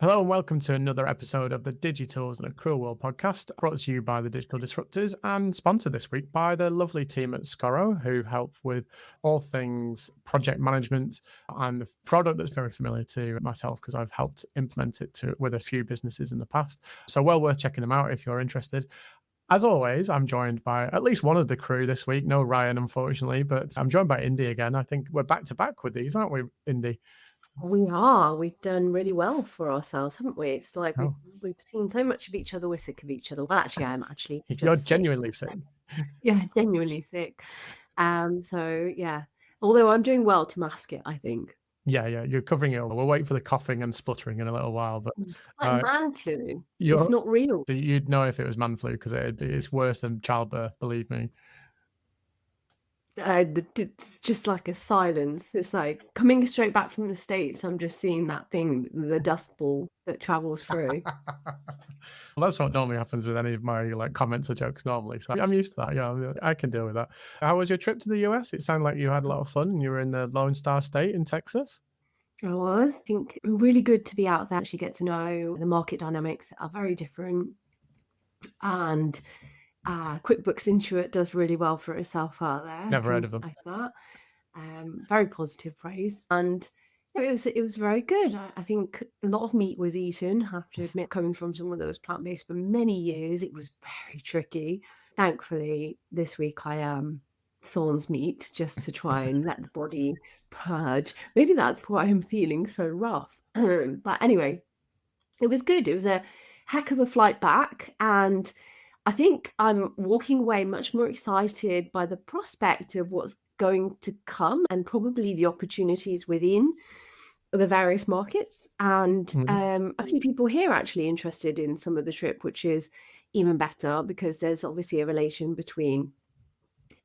Hello and welcome to another episode of the Digi-Tools and Accrual World podcast, brought to you by the Digital Disruptors and sponsored this week by the lovely team at Scoro, who help with all things project management and a product that's very familiar to myself because I've helped implement it with a few businesses in the past. So well worth checking them out if you're interested. As always, I'm joined by at least one of the crew this week. No Ryan, unfortunately, but I'm joined by Indi again. I think we're back to back with these, aren't we, Indi? We are. We've done really well for ourselves, haven't we? It's like Oh, we've seen so much of each other. We're sick of each other. Well, actually, I'm actually you're just sick. genuinely sick. Yeah, genuinely sick. So yeah. Although I'm doing well to mask it, I think. Yeah, you're covering it all. We'll wait for the coughing and spluttering in a little while, but Like man flu. It's you're not real. you'd know if it was man flu because it's worse than childbirth, believe me. It's just like a silence. It's like coming straight back from the States. I'm just seeing that thing, the dust ball that travels through. Well, that's what normally happens with any of my comments or jokes normally. So I'm used to that. Yeah, I can deal with that. How was your trip to the US? It sounded like you had a lot of fun and you were in the Lone Star State in Texas. I think really good to be out there, actually get to know the market dynamics are very different. And QuickBooks Intuit does really well for itself out there. Never heard of them. Like that. Very positive praise. And it was very good. I think a lot of meat was eaten, I have to admit, coming from someone that was plant-based for many years. It was very tricky. Thankfully, this week I sans meat just to try and let the body purge. Maybe that's why I'm feeling so rough. But anyway, it was good. It was a heck of a flight back, and I think I'm walking away much more excited by the prospect of what's going to come and probably the opportunities within the various markets. And a few people here actually interested in some of the trip, which is even better because there's obviously a relation between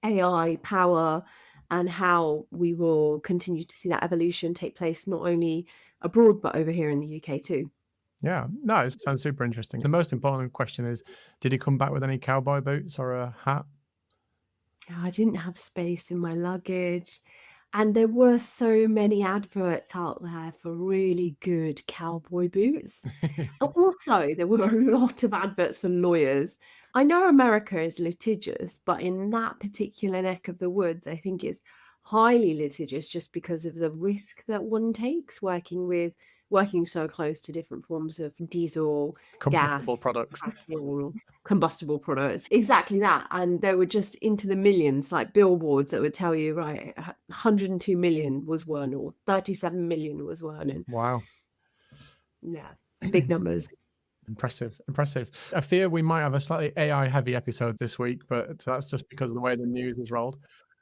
AI, power, and how we will continue to see that evolution take place not only abroad, but over here in the UK too. Yeah, no, it sounds super interesting. The most important question is, did he come back with any cowboy boots or a hat? I didn't have space in my luggage. And there were so many adverts out there for really good cowboy boots. And also, there were a lot of adverts for lawyers. I know America is litigious, but in that particular neck of the woods, I think it's highly litigious just because of the risk that one takes working so close to different forms of diesel, Combustible gas, products. fracking, combustible products. Exactly that. And they were just into the millions, like billboards that would tell you, right, 102 million was won or 37 million was won. And Wow. yeah, big numbers. Impressive. I fear we might have a slightly AI heavy episode this week, but that's just because of the way the news is rolled.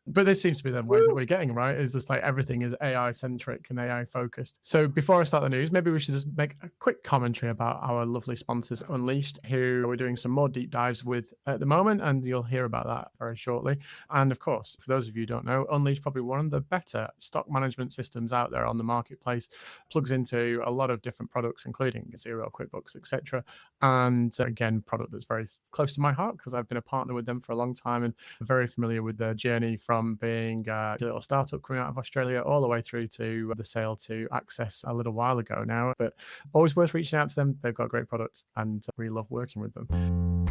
But this seems to be the way that we're getting, right? Is just like everything is AI centric and AI focused. So before I start the news, maybe we should just make a quick commentary about our lovely sponsors, Unleashed, who we're doing some more deep dives with at the moment, and you'll hear about that very shortly. And of course, for those of you who don't know, Unleashed probably one of the better stock management systems out there on the marketplace. Plugs into a lot of different products, including Xero, QuickBooks, etc. And again, product that's very close to my heart because I've been a partner with them for a long time and very familiar with their journey from being a little startup coming out of Australia all the way through to the sale to Access a little while ago now. But always worth reaching out to them. They've got great products and we love working with them.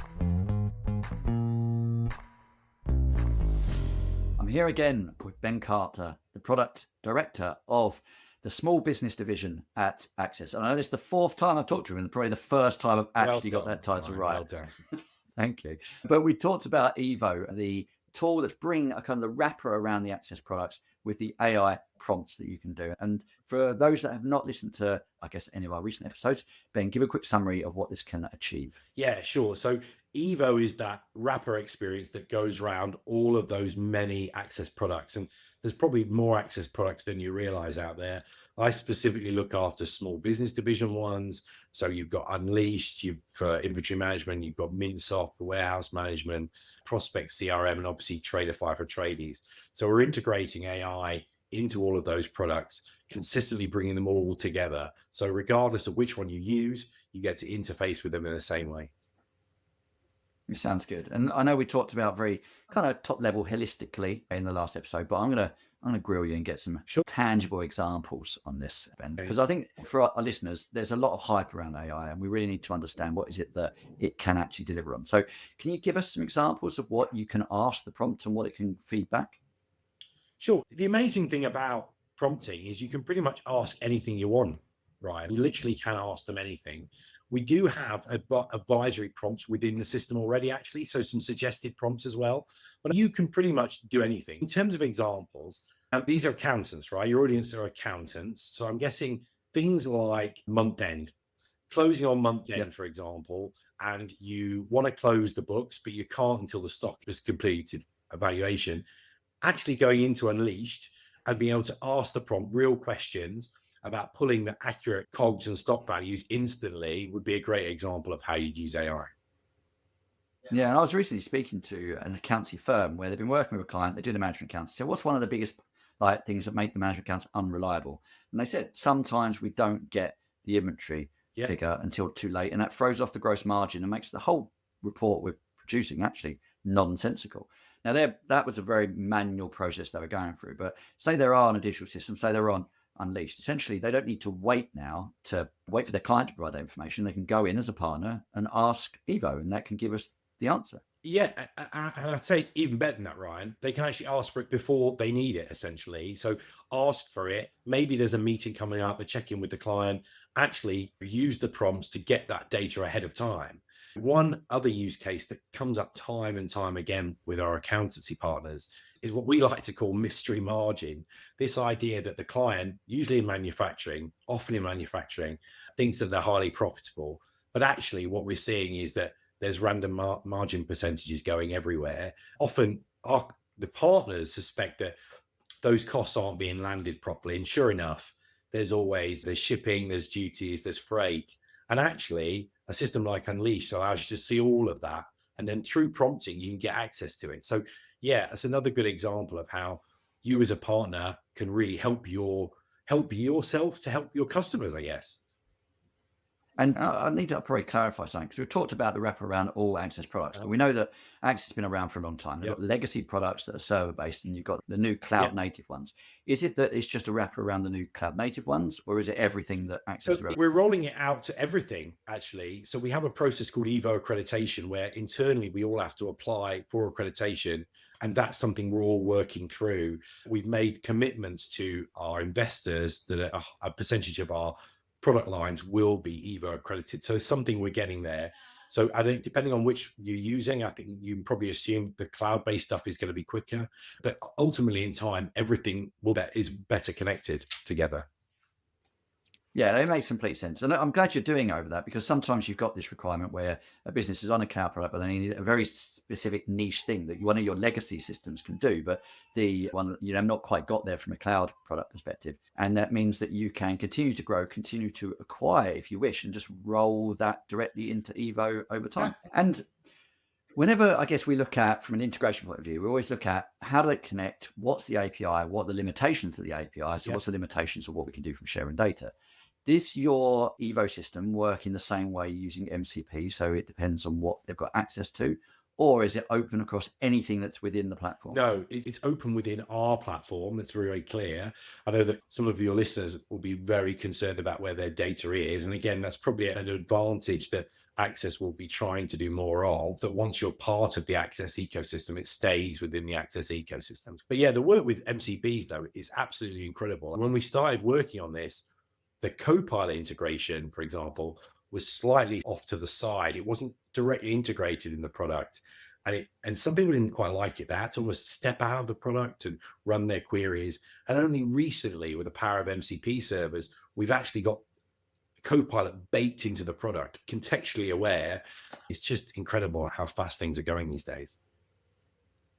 I'm here again with Ben Carter, the product director of the small business division at Access. And I know this is the fourth time I've talked to him and probably the first time I've actually got that title right. Well done. Thank you. But we talked about Evo, the tool that's bringing a kind of the wrapper around the Access products with the AI prompts that you can do. And for those that have not listened to, I guess, any of our recent episodes, Ben, give a quick summary of what this can achieve. Yeah, sure. So Evo is that wrapper experience that goes around all of those many Access products. And there's probably more Access products than you realize out there. I specifically look after small business division ones. So you've got Unleashed, for inventory management, you've got MintSoft for warehouse management, Prospect CRM, and obviously Traderify for tradies. So we're integrating AI into all of those products, consistently bringing them all together. So regardless of which one you use, you get to interface with them in the same way. It sounds good. And I know we talked about very kind of top level holistically in the last episode, but I'm going to I'm going to grill you and get some Sure. tangible examples on this, Ben, Okay. because I think for our listeners, there's a lot of hype around AI, and we really need to understand what is it that it can actually deliver on. So can you give us some examples of what you can ask the prompt and what it can feed back? Sure. The amazing thing about prompting is you can pretty much ask anything you want, Ryan. You literally can ask them anything. We do have advisory prompts within the system already, actually, so some suggested prompts as well. But you can pretty much do anything. In terms of examples, these are accountants, right? Your audience are accountants. So I'm guessing things like month end, closing on month end, for example, and you want to close the books, but you can't until the stock is completed evaluation. Actually going into Unleashed and being able to ask the prompt real questions about pulling the accurate COGS and stock values instantly would be a great example of how you'd use AI. Yeah, and I was recently speaking to an accountancy firm where they've been working with a client. They do the management accounts. So what's one of the biggest things that make the management accounts unreliable? And they said sometimes we don't get the inventory figure until too late, and that throws off the gross margin and makes the whole report we're producing actually nonsensical. Now, that was a very manual process they were going through. But say they're on a digital system, say they're on Unleashed. Essentially, they don't need to wait now to wait for their client to provide that information. They can go in as a partner and ask Evo, and that can give us the answer. Yeah, and I'd say it's even better than that, Ryan. They can actually ask for it before they need it, essentially. So ask for it. Maybe there's a meeting coming up, a check-in with the client. Actually use the prompts to get that data ahead of time. One other use case that comes up time and time again with our accountancy partners is what we like to call mystery margin. This idea that the client, usually in manufacturing, often in manufacturing, thinks that they're highly profitable. But actually what we're seeing is that there's random margin percentages going everywhere. Often the partners suspect that those costs aren't being landed properly. And sure enough, there's shipping, there's duties, there's freight. And actually a system like Unleashed allows you to see all of that. And then through prompting, you can get access to it. So yeah, that's another good example of how you as a partner can really help yourself to help your customers, I guess. And I need to probably clarify something, because we've talked about the wrap around all Access products, but we know that Access has been around for a long time. They've got legacy products that are server-based, and you've got the new cloud-native ones. Is it that it's just a wrapper around the new cloud-native ones, or is it everything that Access is? We're rolling it out to everything, actually. So we have a process called Evo accreditation, where internally we all have to apply for accreditation, and that's something we're all working through. We've made commitments to our investors that a percentage of our product lines will be Evo accredited. So something we're getting there. So I think depending on which you're using, I think you can probably assume the cloud-based stuff is going to be quicker, but ultimately in time, everything is better connected together. Yeah, it makes complete sense. And I'm glad you're doing over that, because sometimes you've got this requirement where a business is on a cloud product, but they need a very specific niche thing that one of your legacy systems can do, but the one, not quite got there from a cloud product perspective. And that means that you can continue to grow, continue to acquire if you wish, and just roll that directly into Evo over time. And whenever, I guess, we look at from an integration point of view, we always look at how do they connect, what's the API, what are the limitations of the API, so what's the limitations of what we can do from sharing data. Does your Evo system work in the same way using MCP? So it depends on what they've got access to, or is it open across anything that's within the platform? No, it's open within our platform. That's very clear. I know that some of your listeners will be very concerned about where their data is. And again, that's probably an advantage that Access will be trying to do more of, that once you're part of the Access ecosystem, it stays within the Access ecosystem. But yeah, the work with MCPs, though, is absolutely incredible. And when we started working on this, the Copilot integration, for example, was slightly off to the side. It wasn't directly integrated in the product. And some people didn't quite like it. They had to almost step out of the product and run their queries. And only recently, with the power of MCP servers, we've actually got Copilot baked into the product, contextually aware. It's just incredible how fast things are going these days.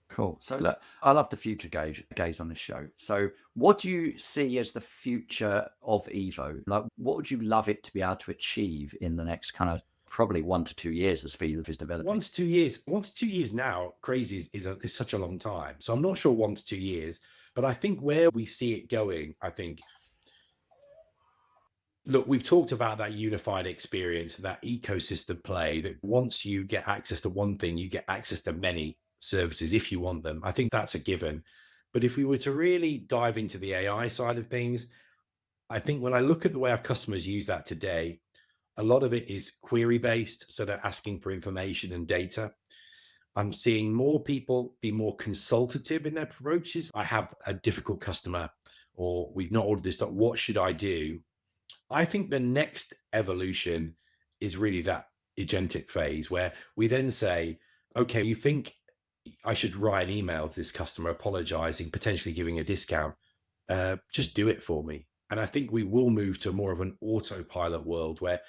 Cool. So look, I love the future gaze on this show. So what do you see as the future of Evo? Like, what would you love it to be able to achieve in the next kind of probably 1 to 2 years as speed of its development? 1 to 2 years. 1 to 2 years now, crazy is such a long time. So I'm not sure 1 to 2 years, but I think where we see it going, look, we've talked about that unified experience, that ecosystem play, that once you get access to one thing, you get access to many services if you want them. I think that's a given. But if we were to really dive into the AI side of things, I think when I look at the way our customers use that today, a lot of it is query based. So they're asking for information and data. I'm seeing more people be more consultative in their approaches. I have a difficult customer, or we've not ordered this stuff. What should I do? I think the next evolution is really that agentic phase where we then say, okay, you think I should write an email to this customer apologizing, potentially giving a discount. Just do it for me. And I think we will move to more of an autopilot world where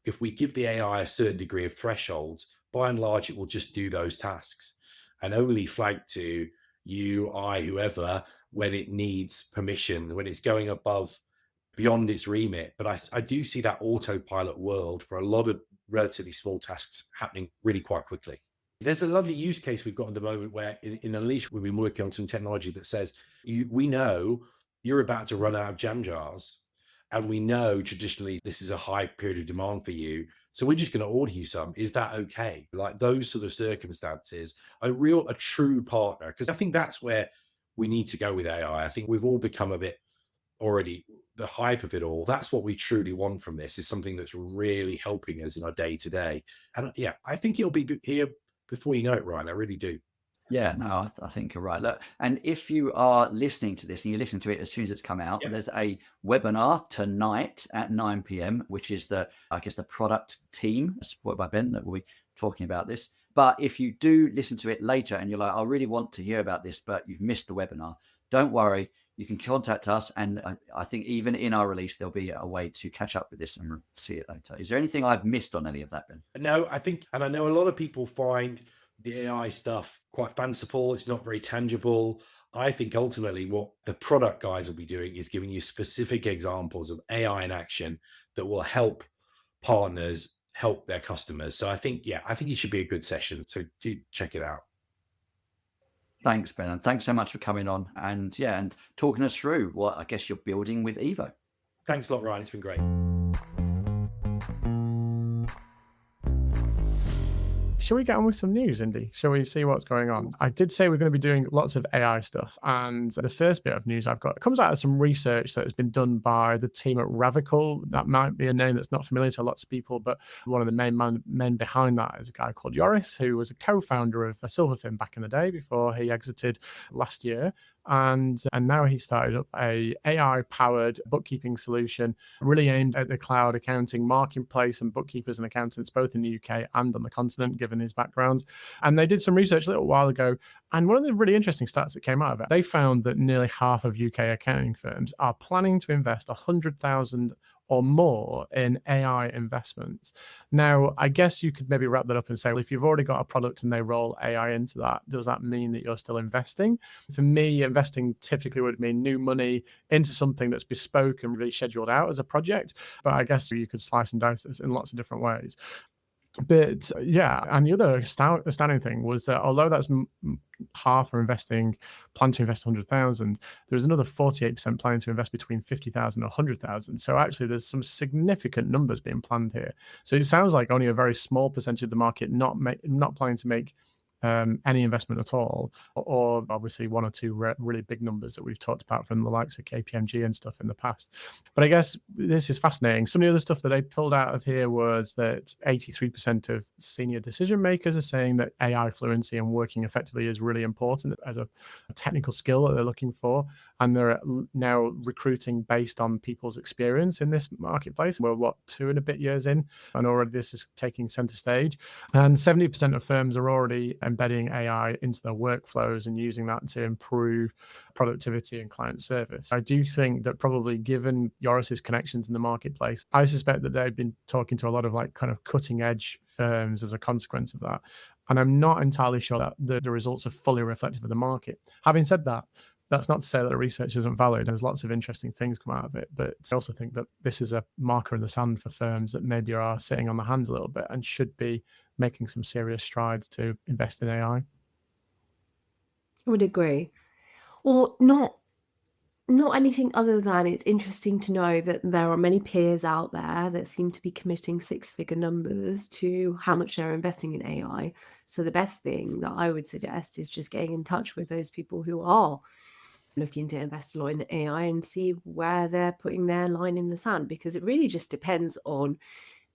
if we give the AI a certain degree of thresholds, by and large, it will just do those tasks and only flag to you, I, whoever, when it needs permission, when it's going above beyond its remit. But I do see that autopilot world for a lot of relatively small tasks happening really quite quickly. There's a lovely use case we've got at the moment where in Unleash, we've been working on some technology that says, we know you're about to run out of jam jars. And we know traditionally this is a high period of demand for you. So we're just going to order you some. Is that okay? Like those sort of circumstances, a true partner. Because I think that's where we need to go with AI. I think we've all become a bit already the hype of it all. That's what we truly want from this, is something that's really helping us in our day to day. And yeah, I think it'll be here before you know it, Ryan. I really do. Yeah, no, I think you're right. Look, and if you are listening to this and you listen to it as soon as it's come out, there's a webinar tonight at 9 p.m., which is the product team supported by Ben that will be talking about this. But if you do listen to it later and you're like, I really want to hear about this, but you've missed the webinar, don't worry. You can contact us. And I think even in our release, there'll be a way to catch up with this and see it later. Is there anything I've missed on any of that, Ben? No, I think, and I know a lot of people find the AI stuff quite fanciful. It's not very tangible. I think ultimately what the product guys will be doing is giving you specific examples of AI in action that will help partners help their customers. So I think it should be a good session. So do check it out. Thanks, Ben. And thanks so much for coming on and talking us through what I guess you're building with Evo. Thanks a lot, Ryan. It's been great. Shall we get on with some news, Indi? Shall we see what's going on? I did say we're going to be doing lots of AI stuff. And the first bit of news I've got comes out of some research that has been done by the team at Ravical. That might be a name that's not familiar to lots of people, but one of the main men behind that is a guy called Joris, who was a co-founder of Silverfin back in the day before he exited last year. And now he started up a AI-powered bookkeeping solution really aimed at the cloud accounting marketplace and bookkeepers and accountants, both in the UK and on the continent, given his background. And they did some research a little while ago. And one of the really interesting stats that came out of it, they found that nearly half of UK accounting firms are planning to invest 100,000 or more in AI investments. Now, I guess you could maybe wrap that up and say, well, if you've already got a product and they roll AI into that, does that mean that you're still investing? For me, investing typically would mean new money into something that's bespoke and really scheduled out as a project. But I guess you could slice and dice this in lots of different ways. But yeah, and the other astounding thing was that although that's half are plan to invest 100,000, there's another 48% planning to invest between 50,000 and 100,000. So actually there's some significant numbers being planned here. So it sounds like only a very small percentage of the market not planning to make any investment at all, or obviously one or two really big numbers that we've talked about from the likes of KPMG and stuff in the past. But I guess this is fascinating. Some of the other stuff that I pulled out of here was that 83% of senior decision makers are saying that AI fluency and working effectively is really important as a technical skill that they're looking for. And they're now recruiting based on people's experience in this marketplace. We're 2 and a bit years in, and already this is taking center stage. And 70% of firms are already embedding AI into their workflows and using that to improve productivity and client service. I do think that probably given Joris's connections in the marketplace, I suspect that they've been talking to a lot of kind of cutting edge firms as a consequence of that. And I'm not entirely sure that the results are fully reflective of the market. Having said that, that's not to say that the research isn't valid. There's lots of interesting things come out of it, but I also think that this is a marker in the sand for firms that maybe are sitting on the hands a little bit and should be making some serious strides to invest in AI. I would agree. Or not anything other than it's interesting to know that there are many peers out there that seem to be committing 6-figure numbers to how much they're investing in AI. So the best thing that I would suggest is just getting in touch with those people who are looking to invest a lot in AI and see where they're putting their line in the sand, because it really just depends on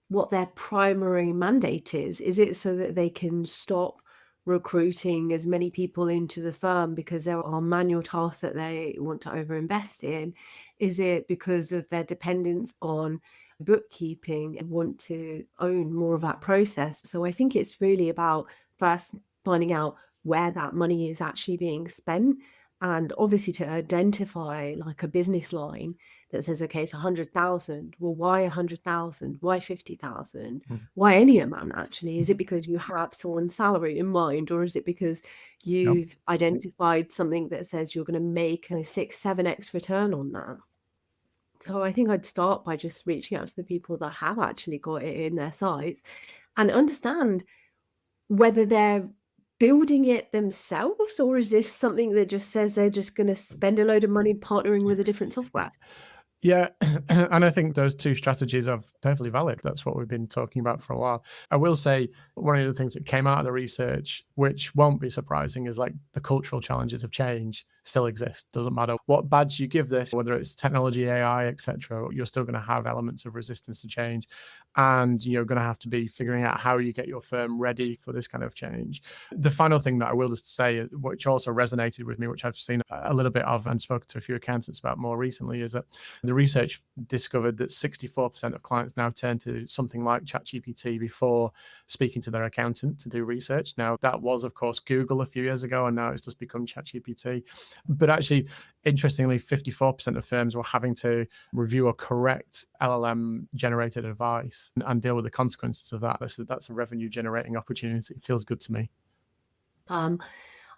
what their primary mandate is. Is it so that they can stop recruiting as many people into the firm because there are manual tasks that they want to overinvest in? Is it because of their dependence on bookkeeping and want to own more of that process? So I think it's really about first finding out where that money is actually being spent, and obviously to identify like a business line that says, okay, it's 100,000. Well, why 100,000? Why 50,000? Why any amount actually? Is it because you have someone's salary in mind, or is it because you've identified something that says you're going to make a 6-7x return on that? So I think I'd start by just reaching out to the people that have actually got it in their sights and understand whether they're building it themselves, or is this something that just says they're just going to spend a load of money partnering with a different software? Yeah, and I think those two strategies are perfectly valid. That's what we've been talking about for a while. I will say one of the things that came out of the research, which won't be surprising, is like the cultural challenges of change still exist. Doesn't matter what badge you give this, whether it's technology, AI, etc., you're still going to have elements of resistance to change, and you're going to have to be figuring out how you get your firm ready for this kind of change. The final thing that I will just say, which also resonated with me, which I've seen a little bit of and spoken to a few accountants about more recently, is that the research discovered that 64% of clients now turn to something like ChatGPT before speaking to their accountant to do research. Now, that was, of course, Google a few years ago, and now it's just become ChatGPT. But actually, interestingly, 54% of firms were having to review or correct LLM-generated advice and deal with the consequences of that. That's a revenue-generating opportunity. It feels good to me.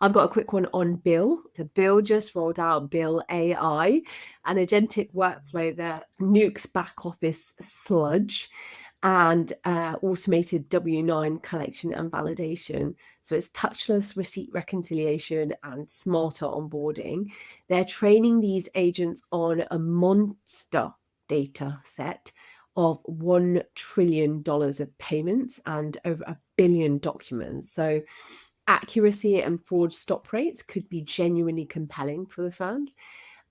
I've got a quick one on Bill. So Bill just rolled out Bill AI, an agentic workflow that nukes back office sludge and automated W-9 collection and validation. So it's touchless receipt reconciliation and smarter onboarding. They're training these agents on a monster data set of $1 trillion of payments and over 1 billion documents. So accuracy and fraud stop rates could be genuinely compelling for the firms.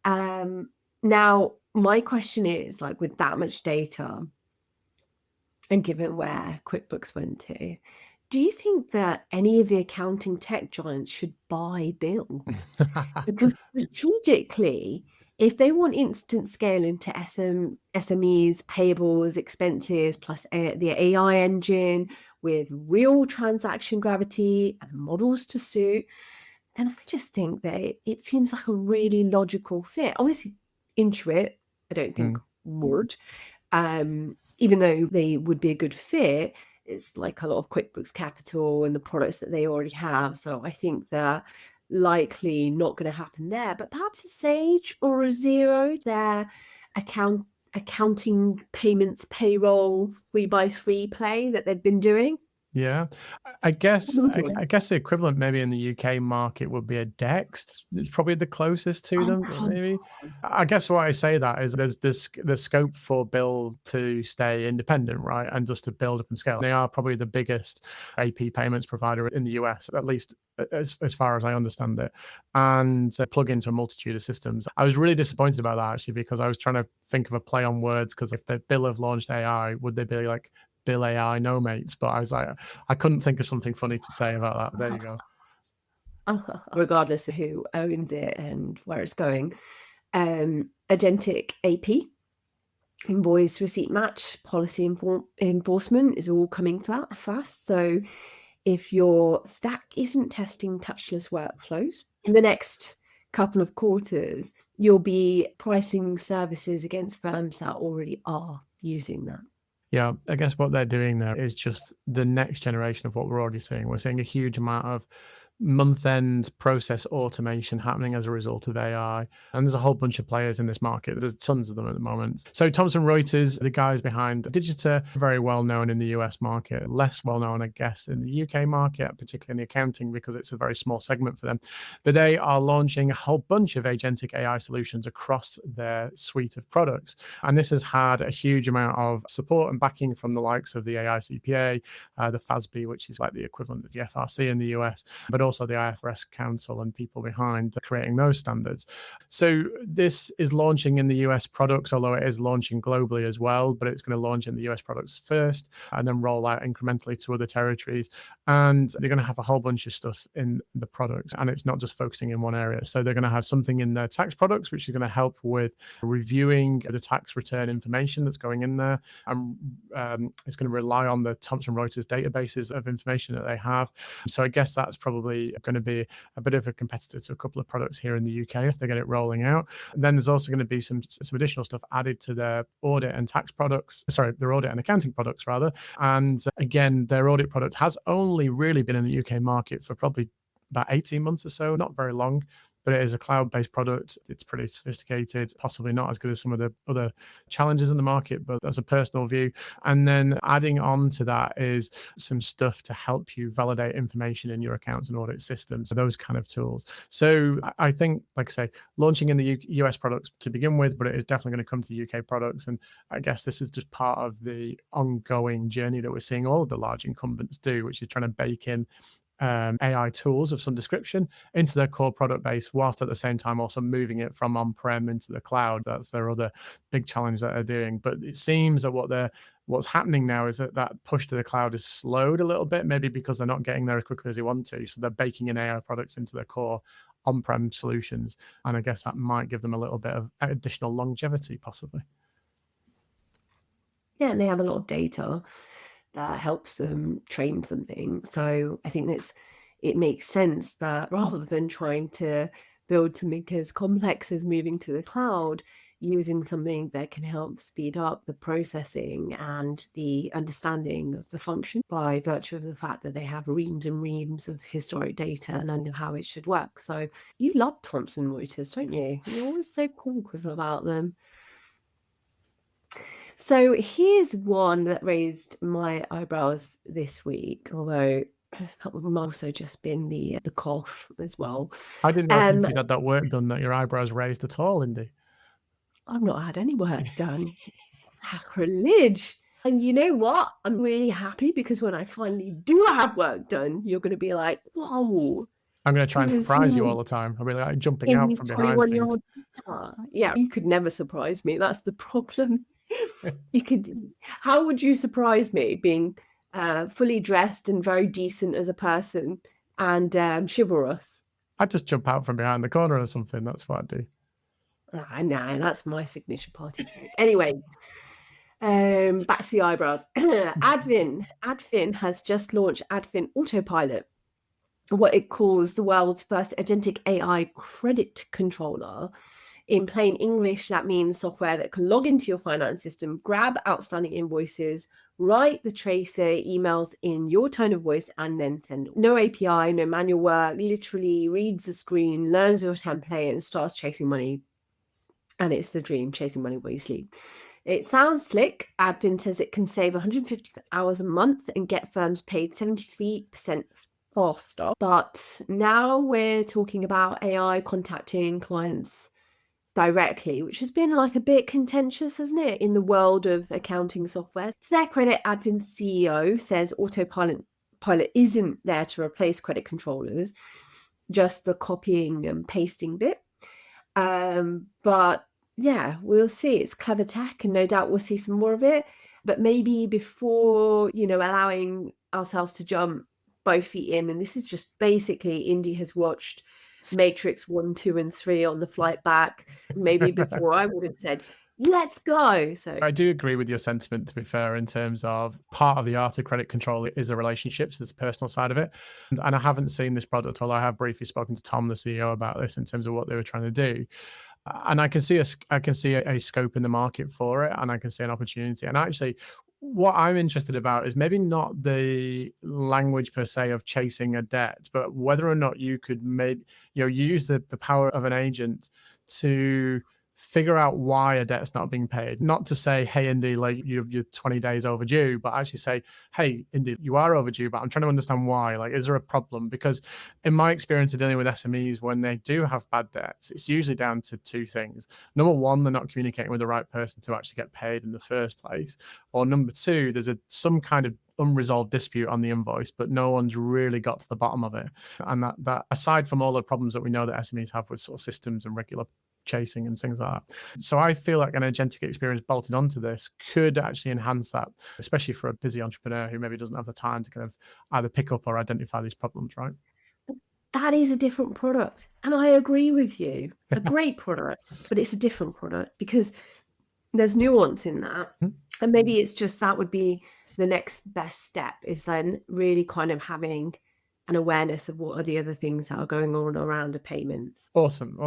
Now, my question is, like, with that much data and given where QuickBooks went to, do you think that any of the accounting tech giants should buy Bill? Because strategically, if they want instant scale into SMEs, payables, expenses, plus the AI engine with real transaction gravity and models to suit, then I just think that it seems like a really logical fit. Obviously, Intuit, I don't think would, even though they would be a good fit. It's like a lot of QuickBooks Capital and the products that they already have. So I think that likely not going to happen there, but perhaps a Sage or a Xero, their accounting payments payroll 3x3 play that they've been doing. Yeah, I guess the equivalent maybe in the UK market would be a Dext. It's probably the closest to them. Maybe. I guess why I say that is there's scope for Bill to stay independent, right, and just to build up and scale. They are probably the biggest AP payments provider in the US, at least as far as I understand it, and plug into a multitude of systems. I was really disappointed about that actually, because I was trying to think of a play on words, because if the Bill have launched AI, would they be like Bill AI no mates? But I was like, I couldn't think of something funny to say about that. There you go. Regardless of who owns it and where it's going. Agentic AP, invoice receipt match, policy enforcement is all coming fast. So if your stack isn't testing touchless workflows in the next couple of quarters, you'll be pricing services against firms that already are using that. Yeah, I guess what they're doing there is just the next generation of what we're already seeing. We're seeing a huge amount of month-end process automation happening as a result of AI. And there's a whole bunch of players in this market. There's tons of them at the moment. So Thomson Reuters, the guys behind Digi-Tools, very well known in the US market, less well known, I guess, in the UK market, particularly in the accounting, because it's a very small segment for them. But they are launching a whole bunch of agentic AI solutions across their suite of products. And this has had a huge amount of support and backing from the likes of the AI CPA, the FASB, which is like the equivalent of the FRC in the US, but also also the IFRS Council and people behind creating those standards. So this is launching in the US products, although it is launching globally as well, but it's going to launch in the US products first and then roll out incrementally to other territories. And they're going to have a whole bunch of stuff in the products, and it's not just focusing in one area. So they're going to have something in their tax products, which is going to help with reviewing the tax return information that's going in there. And it's going to rely on the Thomson Reuters databases of information that they have. So I guess that's probably going to be a bit of a competitor to a couple of products here in the UK if they get it rolling out. And then there's also going to be some additional stuff added to their audit and tax products, their audit and accounting products rather. And again, their audit product has only really been in the UK market for probably about 18 months or so, not very long, but it is a cloud-based product. It's pretty sophisticated, possibly not as good as some of the other challenges in the market, but that's a personal view. And then adding on to that is some stuff to help you validate information in your accounts and audit systems, those kind of tools. So I think, like I say, launching in the US products to begin with, but it is definitely going to come to UK products. And I guess this is just part of the ongoing journey that we're seeing all of the large incumbents do, which is trying to bake in AI tools of some description into their core product base, whilst at the same time also moving it from on-prem into the cloud. That's their other big challenge that they're doing. But it seems that what's happening now is that push to the cloud is slowed a little bit, maybe because they're not getting there as quickly as they want to. So they're baking in AI products into their core on-prem solutions. And I guess that might give them a little bit of additional longevity, possibly. Yeah, and they have a lot of data that helps them train something. So I think it makes sense that rather than trying to build something as complex as moving to the cloud, using something that can help speed up the processing and the understanding of the function by virtue of the fact that they have reams and reams of historic data and know how it should work. So you love Thomson Reuters, don't you? You're always so cool about them. So here's one that raised my eyebrows this week, although that would have also just been the cough as well. I didn't know you had that work done that your eyebrows raised at all, Indi. I've not had any work done. Sacrilege. And you know what? I'm really happy because when I finally do have work done, you're going to be like, whoa. I'm going to try and surprise you all the time. I'll be like jumping out from behind things. Yeah, you could never surprise me. That's the problem. How would you surprise me being fully dressed and very decent as a person and chivalrous? I'd just jump out from behind the corner or something. That's what I'd do. No, that's my signature party trick. Anyway, back to the eyebrows. Adfin has just launched Adfin Autopilot, what it calls the world's first agentic AI credit controller. In plain English, that means software that can log into your finance system, grab outstanding invoices, write the tracer emails in your tone of voice, and then send it. No API, no manual work, literally reads the screen, learns your template, and starts chasing money. And it's the dream, chasing money while you sleep. It sounds slick. Adfin says it can save 150 hours a month and get firms paid 73% faster. But now we're talking about AI contacting clients directly, which has been like a bit contentious, hasn't it, in the world of accounting software. To their credit, Adfin's CEO says Autopilot isn't there to replace credit controllers, just the copying and pasting bit. But yeah, we'll see. It's clever tech, and no doubt we'll see some more of it. But maybe before, allowing ourselves to jump both feet in, and this is just basically Indi has watched Matrix 1, 2, and 3 on the flight back. Maybe before I would have said, let's go. So I do agree with your sentiment, to be fair, in terms of part of the art of credit control is the relationships, is the personal side of it. And I haven't seen this product, although I have briefly spoken to Tom, the CEO, about this in terms of what they were trying to do. And I can see a scope in the market for it, and I can see an opportunity. And actually, what I'm interested about is maybe not the language per se of chasing a debt, but whether or not you could maybe use the power of an agent to figure out why a debt's not being paid. Not to say, hey, Indi, like you're 20 days overdue, but actually say, hey, Indi, you are overdue, but I'm trying to understand why. Like, is there a problem? Because in my experience of dealing with SMEs, when they do have bad debts, it's usually down to two things. Number one, they're not communicating with the right person to actually get paid in the first place. Or number two, there's some kind of unresolved dispute on the invoice, but no one's really got to the bottom of it. And that aside from all the problems that we know that SMEs have with sort of systems and regular chasing and things like that. So I feel like an agentic experience bolted onto this could actually enhance that, especially for a busy entrepreneur who maybe doesn't have the time to kind of either pick up or identify these problems, right? That is a different product. And I agree with you. A great product, but it's a different product because there's nuance in that. And maybe it's just that would be the next best step, is then really kind of having an awareness of what are the other things that are going on around a payment. Awesome.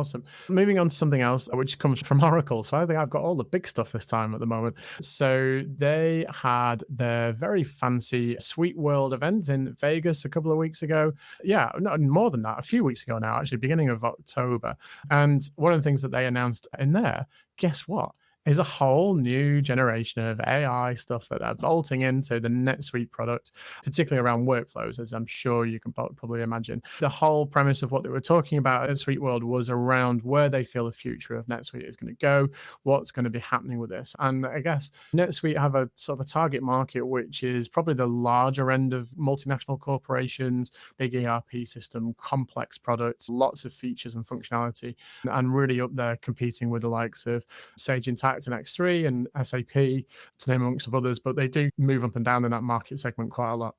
Moving on to something else, which comes from Oracle. So I think I've got all the big stuff this time at the moment. So they had their very fancy Sweet World event in Vegas a couple of weeks ago. Yeah, no, more than that, a few weeks ago now, actually, beginning of October. And one of the things that they announced in there, guess what? Is a whole new generation of AI stuff that they're bolting into the NetSuite product, particularly around workflows, as I'm sure you can probably imagine. The whole premise of what they were talking about at Suite World was around where they feel the future of NetSuite is going to go, what's going to be happening with this. And I guess NetSuite have a sort of a target market, which is probably the larger end of multinational corporations, big ERP system, complex products, lots of features and functionality, and really up there competing with the likes of Sage Intacct and X3 and SAP, to name amongst others, but they do move up and down in that market segment quite a lot.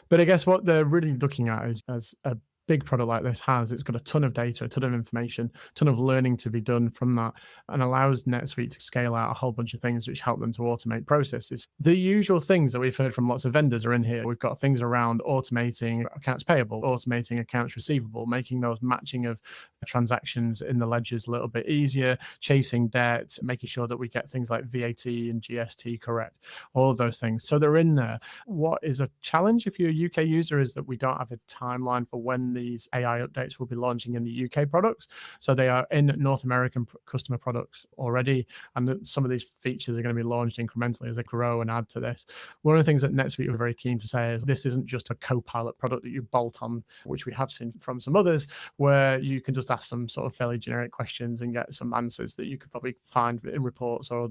But I guess what they're really looking at is, as a big product like this has, it's got a ton of data, a ton of information, a ton of learning to be done from that, and allows NetSuite to scale out a whole bunch of things which help them to automate processes. The usual things that we've heard from lots of vendors are in here. We've got things around automating accounts payable, automating accounts receivable, making those matching of transactions in the ledgers a little bit easier, chasing debt, making sure that we get things like VAT and GST correct, all of those things. So they're in there. What is a challenge if you're a UK user is that we don't have a timeline for when these AI updates will be launching in the UK products. So they are in North American customer products already, and some of these features are going to be launched incrementally as they grow and add to this. One of the things that NetSuite are very keen to say is this isn't just a Copilot product that you bolt on, which we have seen from some others, where you can just ask some sort of fairly generic questions and get some answers that you could probably find in reports or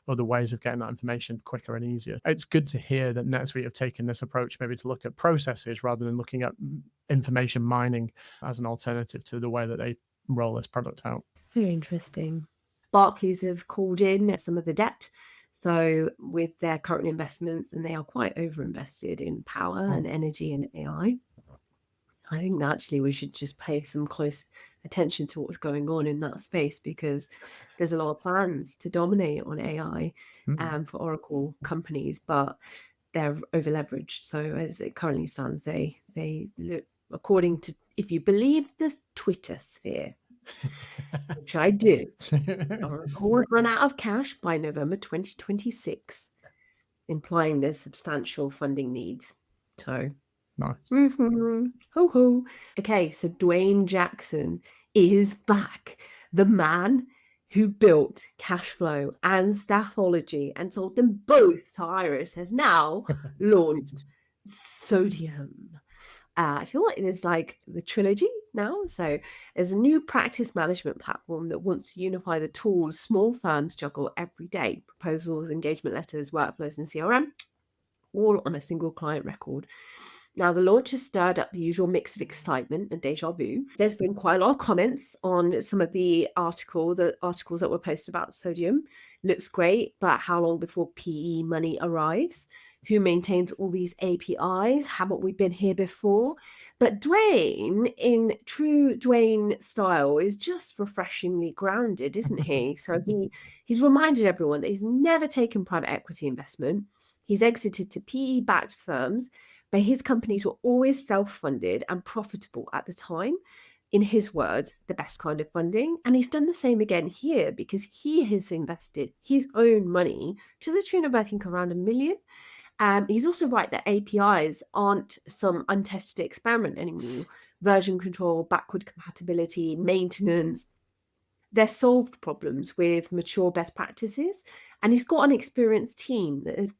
other ways of getting that information quicker and easier. It's good to hear that NetSuite have taken this approach maybe to look at processes rather than looking at information mining as an alternative to the way that they roll this product out. Very interesting. Barclays have called in some of the debt. So with their current investments, and they are quite overinvested in power and energy and AI. I think that actually we should just pay some close attention to what's going on in that space, because there's a lot of plans to dominate on AI for Oracle companies, but they're over leveraged. So as it currently stands, they look, according to, if you believe the Twitter sphere, which I do, Oracle would run out of cash by November 2026, implying there's substantial funding needs. So nice. Ho ho. Okay, so Dwayne Jackson is back. The man who built Kashflow and Staffology and sold them both to Iris has now launched Sodium. I feel like there's like the trilogy now. So there's a new practice management platform that wants to unify the tools small firms juggle every day: proposals, engagement letters, workflows, and CRM, all on a single client record. Now, the launch has stirred up the usual mix of excitement and deja vu. There's been quite a lot of comments on some of the articles that were posted about Sodium. Looks great, but how long before PE money arrives? Who maintains all these APIs? Haven't we been here before? But Dwayne, in true Dwayne style, is just refreshingly grounded, isn't he? So he's reminded everyone that he's never taken private equity investment. He's exited to PE-backed firms, but his companies were always self-funded and profitable at the time. In his words, the best kind of funding. And he's done the same again here, because he has invested his own money to the tune of, I think, around $1 million. He's also right that APIs aren't some untested experiment anymore. Version control, backward compatibility, maintenance, they're solved problems with mature best practices. And he's got an experienced team that have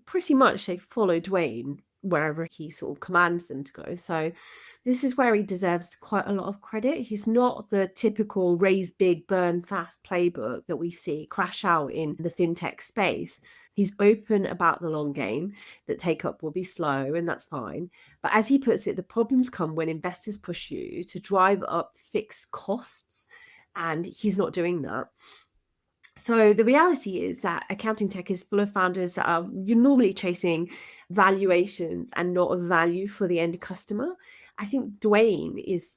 pretty much they follow Dwayne wherever he sort of commands them to go. So this is where he deserves quite a lot of credit. He's not the typical raise big, burn fast playbook that we see crash out in the fintech space. He's open about the long game, that take up will be slow, and that's fine. But as he puts it, the problems come when investors push you to drive up fixed costs, and he's not doing that. So the reality is that accounting tech is full of founders that are you're normally chasing valuations and not a value for the end customer. I think Dwayne is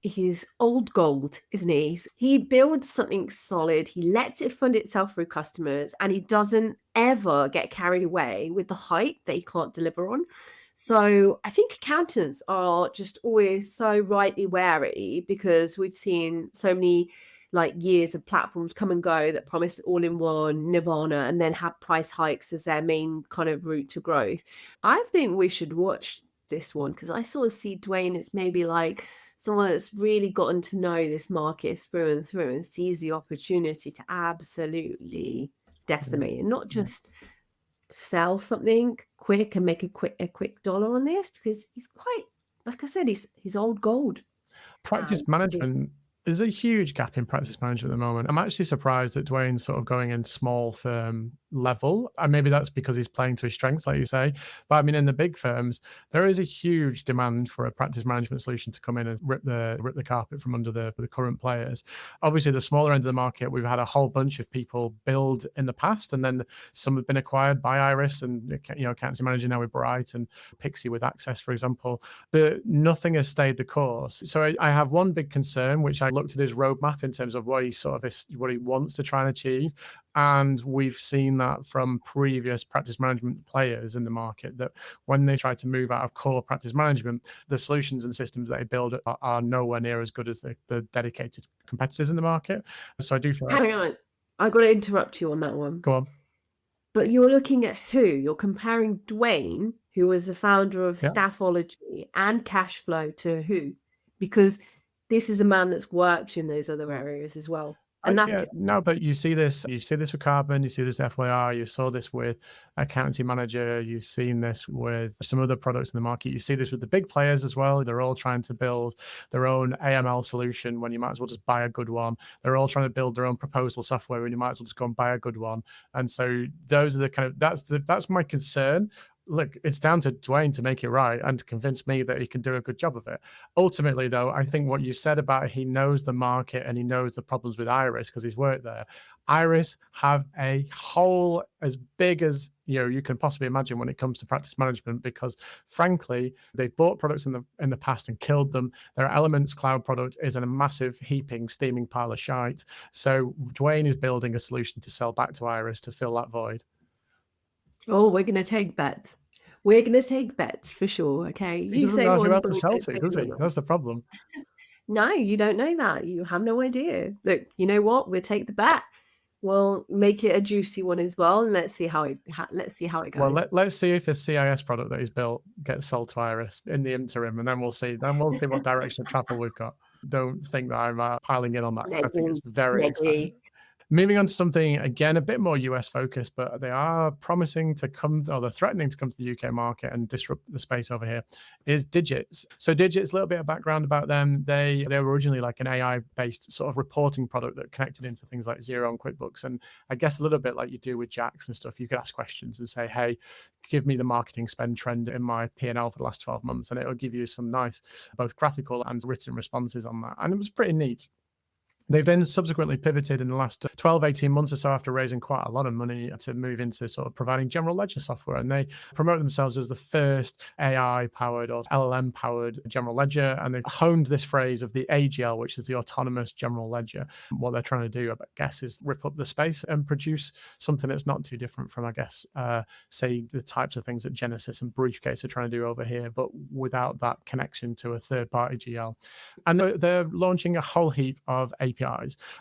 his old gold, isn't he? He builds something solid, he lets it fund itself through customers, and he doesn't ever get carried away with the hype that he can't deliver on. So I think accountants are just always so rightly wary, because we've seen so many years of platforms come and go that promise all-in-one nirvana and then have price hikes as their main kind of route to growth. I think we should watch this one, because I sort of see Dwayne as maybe someone that's really gotten to know this market through and through and sees the opportunity to absolutely decimate and not just sell something quick and make a quick dollar on this, because he's quite, like I said, he's old gold. Practice management. There's a huge gap in practice management at the moment. I'm actually surprised that Dwayne's sort of going in small firm level. And maybe that's because he's playing to his strengths, like you say. But I mean, in the big firms, there is a huge demand for a practice management solution to come in and rip the carpet from under the current players. Obviously, the smaller end of the market, we've had a whole bunch of people build in the past, and then some have been acquired by Iris and accountancy manager now with Bright and Pixie with Access, for example. But nothing has stayed the course. So I have one big concern, which I looked at his roadmap in terms of what he wants to try and achieve. And we've seen that from previous practice management players in the market, that when they try to move out of core practice management, the solutions and systems they build are nowhere near as good as the dedicated competitors in the market. So I do feel Hang on, I've got to interrupt you on that one. Go on. But you're looking at who? You're comparing Dwayne, who was the founder of Staffology and Kashflow, to who? Because this is a man that's worked in those other areas as well. And no, but you see this with Carbon, you see this with FYR, you saw this with Accountancy Manager, you've seen this with some other products in the market, you see this with the big players as well. They're all trying to build their own AML solution when you might as well just buy a good one. They're all trying to build their own proposal software when you might as well just go and buy a good one. And so those are the kind of, that's my concern. Look, it's down to Dwayne to make it right and to convince me that he can do a good job of it. Ultimately, though, I think what you said about he knows the market and he knows the problems with Iris because he's worked there. Iris have a hole as big as you can possibly imagine when it comes to practice management, because frankly, they've bought products in the past and killed them. Their Elements cloud product is a massive heaping, steaming pile of shite. So Dwayne is building a solution to sell back to Iris to fill that void. Oh, we're going to take bets. We're going to take bets for sure. Okay. He doesn't know who else to sell to, does he? That's the problem. No, you don't know that. You have no idea. Look, you know what? We'll take the bet. We'll make it a juicy one as well, and let's see how it goes. Well, let's see if the CIS product that he's built gets sold to Iris in the interim, and then we'll see. Then we'll see what direction of travel we've got. Don't think that I'm piling in on that. I think it's very exciting. Moving on to something, again, a bit more US focused, but they are promising to come, or they're threatening to come to the UK market and disrupt the space over here, is Digits. So Digits, a little bit of background about them. They were originally like an AI-based sort of reporting product that connected into things like Xero and QuickBooks. And I guess a little bit like you do with Jax and stuff, you could ask questions and say, hey, give me the marketing spend trend in my P&L for the last 12 months. And it'll give you some nice, both graphical and written responses on that. And it was pretty neat. They've then subsequently pivoted in the last 12, 18 months or so after raising quite a lot of money to move into sort of providing general ledger software. And they promote themselves as the first AI-powered or LLM-powered general ledger. And they've honed this phrase of the AGL, which is the autonomous general ledger. What they're trying to do, I guess, is rip up the space and produce something that's not too different from, I guess, say, the types of things that Genesis and Briefcase are trying to do over here, but without that connection to a third-party GL. And they're launching a whole heap of APIs.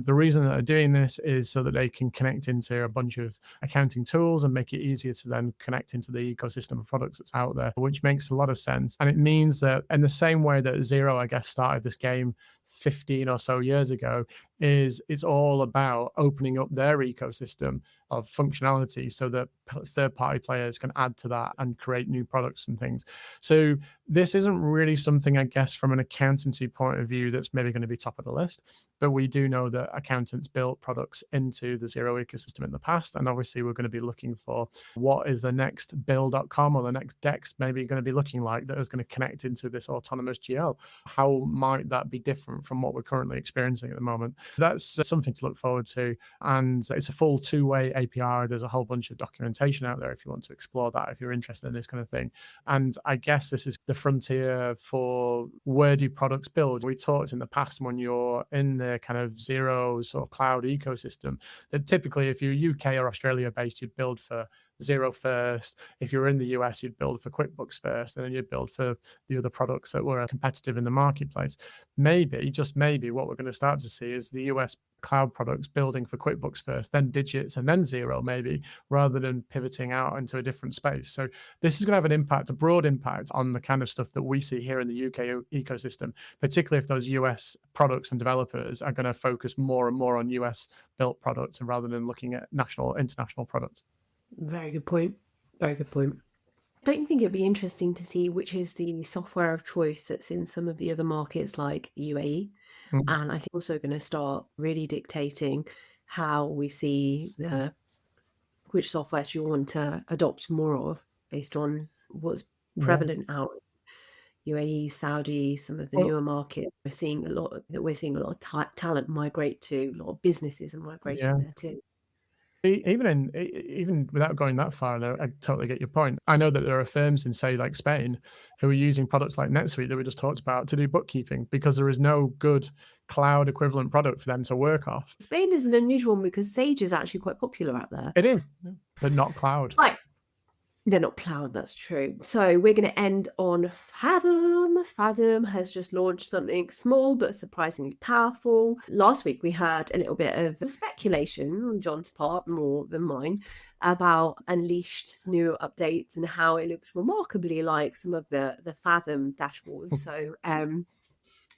The reason that they're doing this is so that they can connect into a bunch of accounting tools and make it easier to then connect into the ecosystem of products that's out there, which makes a lot of sense. And it means that in the same way that Xero, I guess, started this game 15 or so years ago, is it's all about opening up their ecosystem of functionality so that third-party players can add to that and create new products and things. So this isn't really something, I guess, from an accountancy point of view that's maybe going to be top of the list, but we do know that accountants built products into the Xero ecosystem in the past, and obviously we're going to be looking for what is the next bill.com or the next Dex maybe going to be looking like that is going to connect into this autonomous GL. How might that be different from what we're currently experiencing at the moment? That's something to look forward to, and it's a full two-way API. There's a whole bunch of documentation out there if you want to explore that, if you're interested in this kind of thing. And I guess this is the frontier for where do products build. We talked in the past when you're in the kind of Xero sort of cloud ecosystem that typically if you're UK or Australia based, you'd build for Xero first. If you're in the US, you'd build for QuickBooks first, and then you'd build for the other products that were competitive in the marketplace. Maybe, just maybe, what we're going to start to see is the US cloud products building for QuickBooks first, then Digits, and then Xero, maybe, rather than pivoting out into a different space. So this is going to have an impact, a broad impact on the kind of stuff that we see here in the UK ecosystem, particularly if those US products and developers are going to focus more and more on US built products rather than looking at international products. Very good point. Very good point. Don't you think it'd be interesting to see which is the software of choice that's in some of the other markets like the UAE? And I think also going to start really dictating how we see which software do you want to adopt more of based on what's prevalent out in UAE, Saudi, some of the newer markets. We're seeing a lot of talent migrate to, a lot of businesses are migrating there too. Even without going that far, though, I totally get your point. I know that there are firms in, say, like Spain, who are using products like NetSuite that we just talked about to do bookkeeping because there is no good cloud equivalent product for them to work off. Spain is an unusual one because Sage is actually quite popular out there. It is, but not cloud. Right. They're not cloud, that's true. So we're going to end on Fathom. Fathom has just launched something small but surprisingly powerful. Last week we heard a little bit of speculation on John's part, more than mine, about Unleashed's new updates and how it looks remarkably like some of the Fathom dashboards. So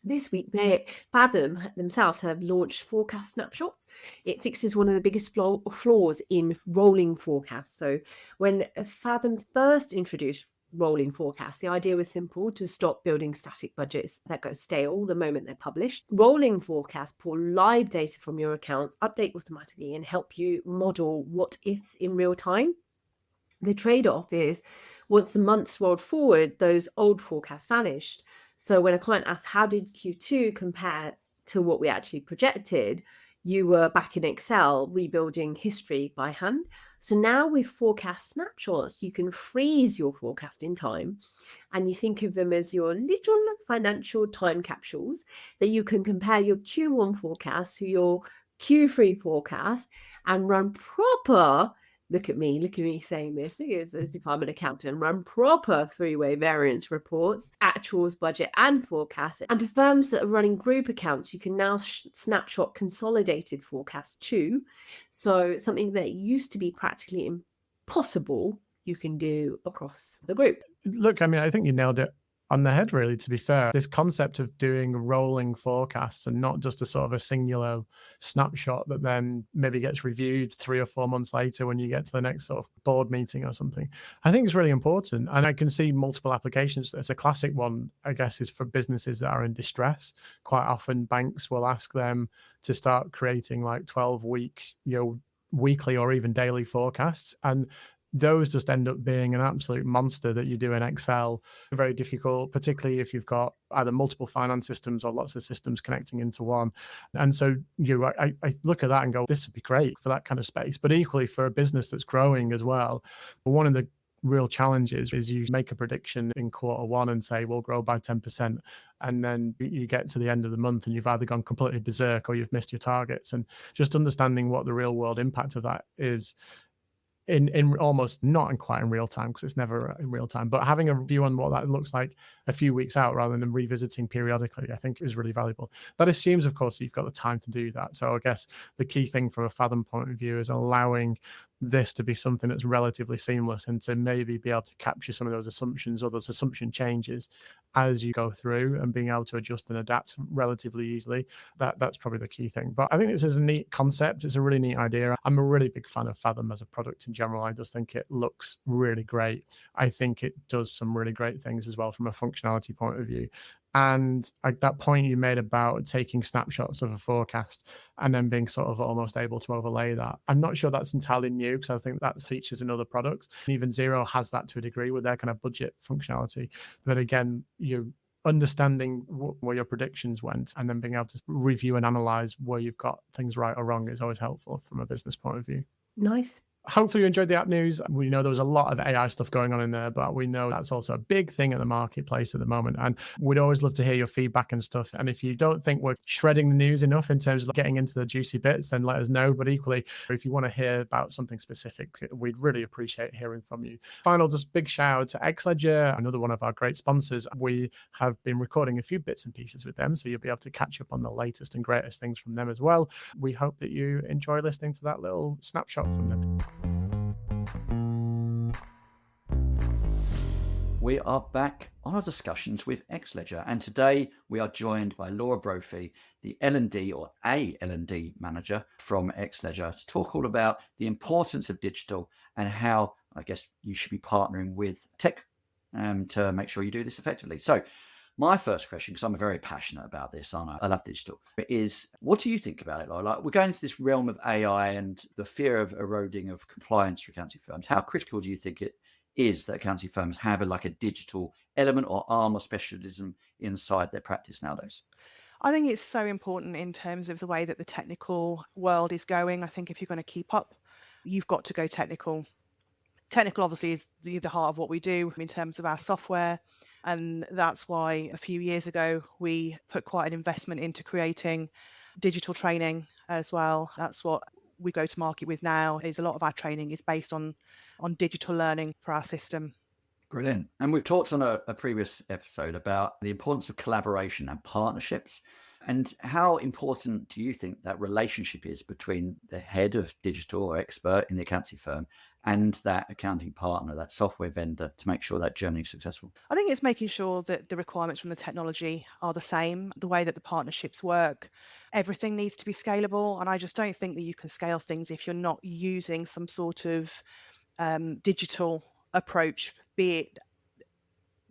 this week, Fathom themselves have launched Forecast Snapshots. It fixes one of the biggest flaws in rolling forecasts. So when Fathom first introduced rolling forecasts, the idea was simple: to stop building static budgets that go stale the moment they're published. Rolling forecasts pull live data from your accounts, update automatically, and help you model what ifs in real time. The trade-off is once the months rolled forward, those old forecasts vanished. So when a client asked, how did Q2 compare to what we actually projected, you were back in Excel rebuilding history by hand. So now with Forecast Snapshots, you can freeze your forecast in time, and you think of them as your little financial time capsules that you can compare your Q1 forecast to your Q3 forecast and run proper. Look at me saying this. As if I'm an accountant, run proper three-way variance reports, actuals, budget, and forecast. And for firms that are running group accounts, you can now snapshot consolidated forecasts too. So something that used to be practically impossible, you can do across the group. Look, I mean, I think you nailed it on the head, really, to be fair. This concept of doing rolling forecasts and not just a sort of a singular snapshot that then maybe gets reviewed 3 or 4 months later when you get to the next sort of board meeting or something, I think is really important. And I can see multiple applications. As a classic one, I guess, is for businesses that are in distress. Quite often banks will ask them to start creating like 12-week, weekly or even daily forecasts. And those just end up being an absolute monster that you do in Excel. Very difficult, particularly if you've got either multiple finance systems or lots of systems connecting into one. And so I look at that and go, this would be great for that kind of space. But equally for a business that's growing as well, one of the real challenges is you make a prediction in Q1 and say we'll grow by 10%, and then you get to the end of the month and you've either gone completely berserk or you've missed your targets. And just understanding what the real world impact of that is in almost not in quite in real time, because it's never in real time, but having a view on what that looks like a few weeks out rather than revisiting periodically, I think is really valuable. That assumes, of course, you've got the time to do that. So I guess the key thing from a Fathom point of view is allowing this to be something that's relatively seamless and to maybe be able to capture some of those assumptions or those assumption changes as you go through and being able to adjust and adapt relatively easily. That's probably the key thing. But I think this is a neat concept. It's a really neat idea. I'm a really big fan of Fathom as a product in general. I just think it looks really great. I think it does some really great things as well from a functionality point of view. And like that point you made about taking snapshots of a forecast and then being sort of almost able to overlay that. I'm not sure that's entirely new because I think that features in other products. Even Xero has that to a degree with their kind of budget functionality. But again, you're understanding where your predictions went and then being able to review and analyze where you've got things right or wrong is always helpful from a business point of view. Nice. Hopefully you enjoyed the app news. We know there was a lot of AI stuff going on in there, but we know that's also a big thing in the marketplace at the moment. And we'd always love to hear your feedback and stuff. And if you don't think we're shredding the news enough in terms of getting into the juicy bits, then let us know. But equally, if you want to hear about something specific, we'd really appreciate hearing from you. Final, just big shout out to Xledger, another one of our great sponsors. We have been recording a few bits and pieces with them, so you'll be able to catch up on the latest and greatest things from them as well. We hope that you enjoy listening to that little snapshot from them. We are back on our discussions with Xledger, and today we are joined by Laura Brophy, the L&D or a L&D manager from Xledger, to talk all about the importance of digital and how I guess you should be partnering with tech to make sure you do this effectively. So my first question, because I'm very passionate about this, aren't I? I love digital, is what do you think about it, Laura? Like, we're going into this realm of AI and the fear of eroding of compliance for accounting firms. How critical do you think it is that accounting firms have a digital element or arm or specialism inside their practice nowadays? I think it's so important in terms of the way that the technical world is going. I think if you're going to keep up, you've got to go technical. Technical obviously is the heart of what we do in terms of our software. And that's why a few years ago, we put quite an investment into creating digital training as well. That's what we go to market with now. Is a lot of our training is based on digital learning for our system. Brilliant. And we've talked on a previous episode about the importance of collaboration and partnerships. And how important do you think that relationship is between the head of digital or expert in the accounting firm and that accounting partner, that software vendor, to make sure that journey is successful? I think it's making sure that the requirements from the technology are the same, the way that the partnerships work. Everything needs to be scalable. And I just don't think that you can scale things if you're not using some sort of digital approach, be it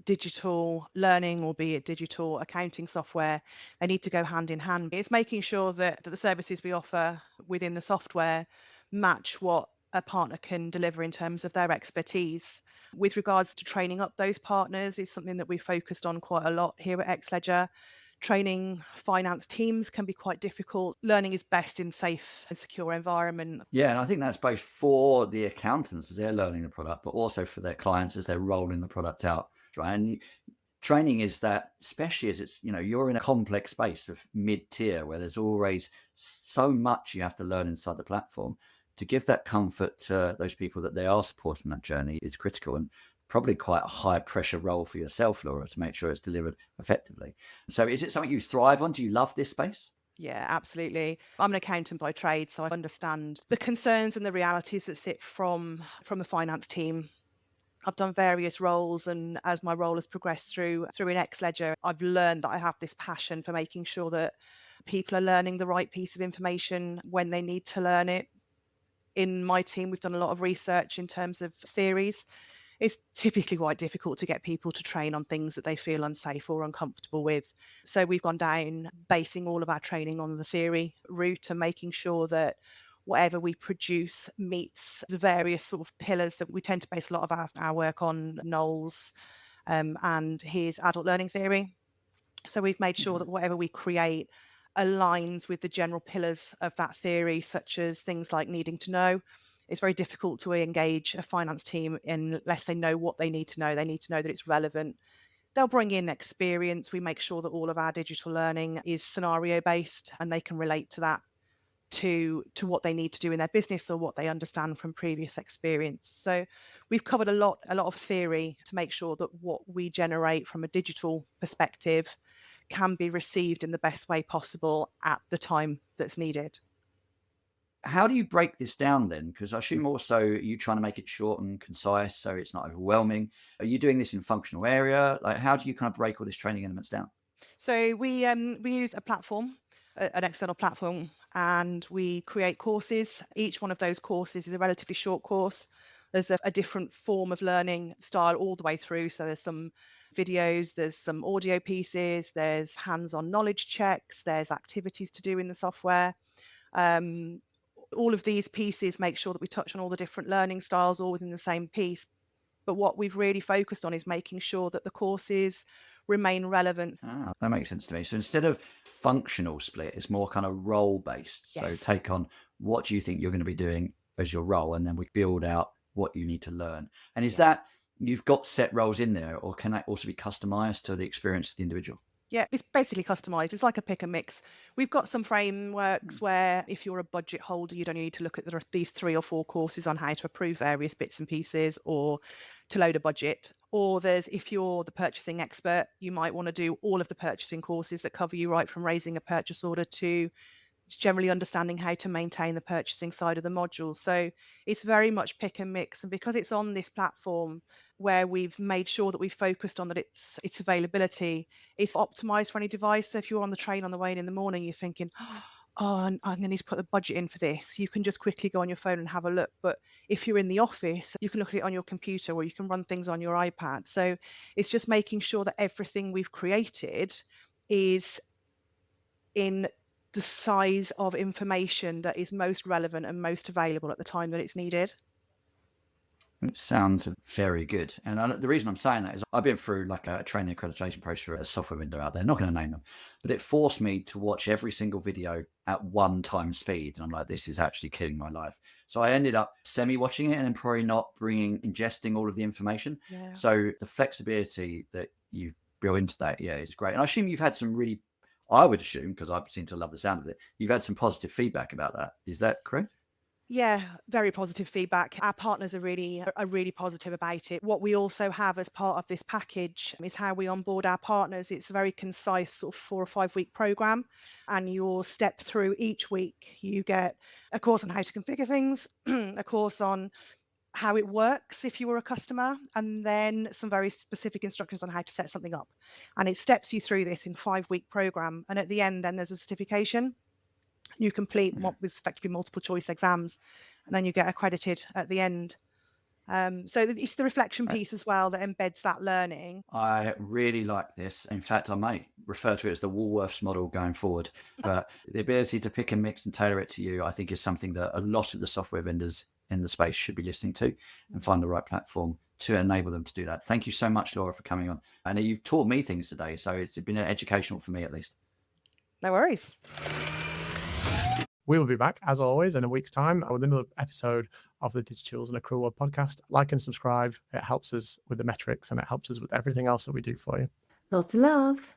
digital learning or be it digital accounting software. They need to go hand in hand. It's making sure that the services we offer within the software match what a partner can deliver in terms of their expertise. With regards to training up those partners is something that we focused on quite a lot here at Xledger. Training finance teams can be quite difficult. Learning is best in safe and secure environment. Yeah, and I think that's both for the accountants as they're learning the product, but also for their clients as they're rolling the product out. Right? And training is that, especially as it's, you're in a complex space of mid-tier where there's always so much you have to learn inside the platform. To give that comfort to those people that they are supporting that journey is critical, and probably quite a high pressure role for yourself, Laura, to make sure it's delivered effectively. So is it something you thrive on? Do you love this space? Yeah, absolutely. I'm an accountant by trade, so I understand the concerns and the realities that sit from the finance team. I've done various roles, and as my role has progressed through in Xledger, I've learned that I have this passion for making sure that people are learning the right piece of information when they need to learn it. In my team, we've done a lot of research in terms of theories. It's typically quite difficult to get people to train on things that they feel unsafe or uncomfortable with. So we've gone down basing all of our training on the theory route and making sure that whatever we produce meets the various sort of pillars that we tend to base a lot of our work on, Knowles and his adult learning theory. So we've made sure that whatever we create aligns with the general pillars of that theory, such as things like needing to know. It's very difficult to engage a finance team unless they know what they need to know. They need to know that it's relevant. They'll bring in experience. We make sure that all of our digital learning is scenario based and they can relate to that, to what they need to do in their business or what they understand from previous experience. So we've covered a lot of theory to make sure that what we generate from a digital perspective can be received in the best way possible at the time that's needed. How do you break this down then? Because I assume also you're trying to make it short and concise so it's not overwhelming. Are you doing this in functional area? Like, how do you kind of break all these training elements down? So we use a platform, an external platform, and we create courses. Each one of those courses is a relatively short course. There's a different form of learning style all the way through. So there's some videos, there's some audio pieces, there's hands-on knowledge checks, there's activities to do in the software. All of these pieces make sure that we touch on all the different learning styles all within the same piece. But what we've really focused on is making sure that the courses remain relevant. That makes sense to me. So instead of functional split, it's more kind of role based. So Yes. take on what do you think you're going to be doing as your role, and then we build out what you need to learn. And is that you've got set roles in there, or can that also be customized to the experience of the individual? Yeah, it's basically customized. It's like a pick and mix. We've got some frameworks where if you're a budget holder, you don't need to look at these 3 or 4 courses on how to approve various bits and pieces or to load a budget. Or if you're the purchasing expert, you might want to do all of the purchasing courses that cover you right from raising a purchase order to generally understanding how to maintain the purchasing side of the module. So it's very much pick and mix. And because it's on this platform where we've made sure that we've focused on that its availability, it's optimized for any device. So if you're on the train on the way in the morning, you're thinking, oh, I'm going to need to put the budget in for this. You can just quickly go on your phone and have a look. But if you're in the office, you can look at it on your computer or you can run things on your iPad. So it's just making sure that everything we've created is in the size of information that is most relevant and most available at the time that it's needed. It sounds very good. And the reason I'm saying that is I've been through like a training accreditation process for a software window out there, not going to name them, but it forced me to watch every single video at 1 time speed. And I'm like, this is actually killing my life. So I ended up semi-watching it and then probably not ingesting all of the information. Yeah. So the flexibility that you built into that, is great. And I assume you've had some really, I would assume, because I seem to love the sound of it, you've had some positive feedback about that. Is that correct? Yeah, very positive feedback. Our partners are really positive about it. What we also have as part of this package is how we onboard our partners. It's a very concise sort of 4 or 5 week program, and you'll step through each week. You get a course on how to configure things, a course on how it works if you were a customer, and then some very specific instructions on how to set something up. And it steps you through this in a 5 week program. And at the end, then there's a certification. You complete what was effectively multiple choice exams, and then you get accredited at the end. So it's the reflection piece as well that embeds that learning. I really like this. In fact, I might refer to it as the Woolworths model going forward. But the ability to pick and mix and tailor it to you, I think, is something that a lot of the software vendors in the space should be listening to and find the right platform to enable them to do that. Thank you so much, Laura, for coming on. I know you've taught me things today, so it's been educational for me at least. No worries. We will be back, as always, in a week's time with another episode of the Digi-Tools and Accrual podcast. Like and subscribe. It helps us with the metrics and it helps us with everything else that we do for you. Lots of love.